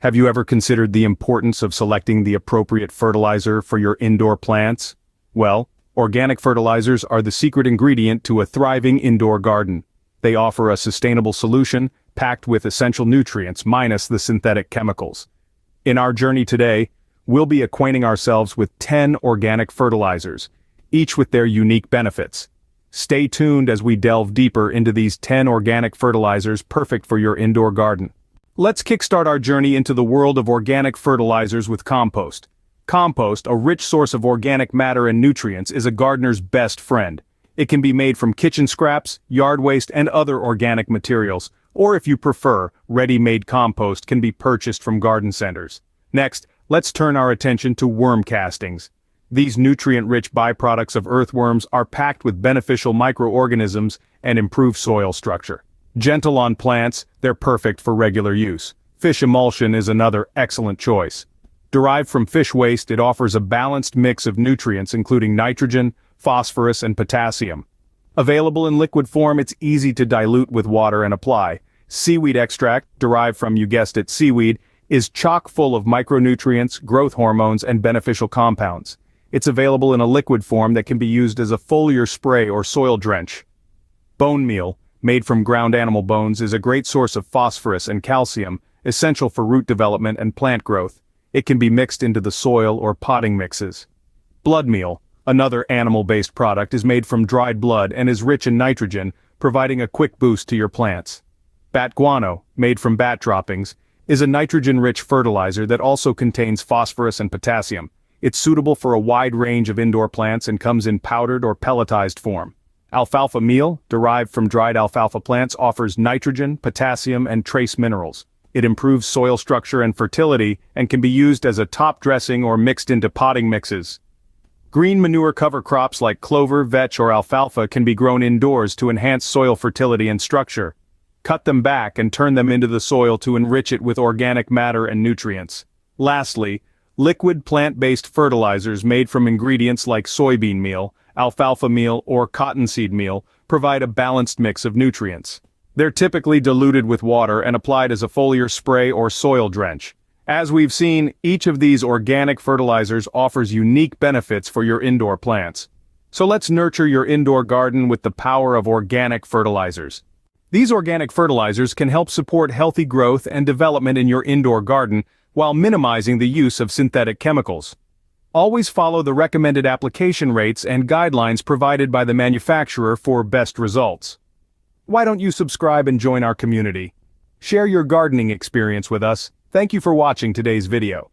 Have you ever considered the importance of selecting the appropriate fertilizer for your indoor plants? Well, organic fertilizers are the secret ingredient to a thriving indoor garden. They offer a sustainable solution, packed with essential nutrients minus the synthetic chemicals. In our journey today, we'll be acquainting ourselves with 10 organic fertilizers, each with their unique benefits. Stay tuned as we delve deeper into these 10 organic fertilizers perfect for your indoor garden. Let's kickstart our journey into the world of organic fertilizers with compost. Compost, a rich source of organic matter and nutrients, is a gardener's best friend. It can be made from kitchen scraps, yard waste, and other organic materials, or if you prefer, ready-made compost can be purchased from garden centers. Next, let's turn our attention to worm castings. These nutrient-rich byproducts of earthworms are packed with beneficial microorganisms and improve soil structure. Gentle on plants, they're perfect for regular use. Fish emulsion is another excellent choice. Derived from fish waste, it offers a balanced mix of nutrients including nitrogen, phosphorus, and potassium. Available in liquid form, it's easy to dilute with water and apply. Seaweed extract, derived from, you guessed it, seaweed, is chock full of micronutrients, growth hormones, and beneficial compounds. It's available in a liquid form that can be used as a foliar spray or soil drench. Bone meal, made from ground animal bones, is a great source of phosphorus and calcium, essential for root development and plant growth. It can be mixed into the soil or potting mixes. Blood meal, another animal-based product, is made from dried blood and is rich in nitrogen, providing a quick boost to your plants. Bat guano, made from bat droppings, is a nitrogen-rich fertilizer that also contains phosphorus and potassium. It's suitable for a wide range of indoor plants and comes in powdered or pelletized form. Alfalfa meal, derived from dried alfalfa plants, offers nitrogen, potassium, and trace minerals. It improves soil structure and fertility and can be used as a top dressing or mixed into potting mixes. Green manure cover crops like clover, vetch, or alfalfa can be grown indoors to enhance soil fertility and structure. Cut them back and turn them into the soil to enrich it with organic matter and nutrients. Lastly, liquid plant-based fertilizers made from ingredients like soybean meal, alfalfa meal, or cottonseed meal provide a balanced mix of nutrients. They're typically diluted with water and applied as a foliar spray or soil drench. As we've seen, each of these organic fertilizers offers unique benefits for your indoor plants. So let's nurture your indoor garden with the power of organic fertilizers. These organic fertilizers can help support healthy growth and development in your indoor garden while minimizing the use of synthetic chemicals. Always follow the recommended application rates and guidelines provided by the manufacturer for best results. Why don't you subscribe and join our community? Share your gardening experience with us. Thank you for watching today's video.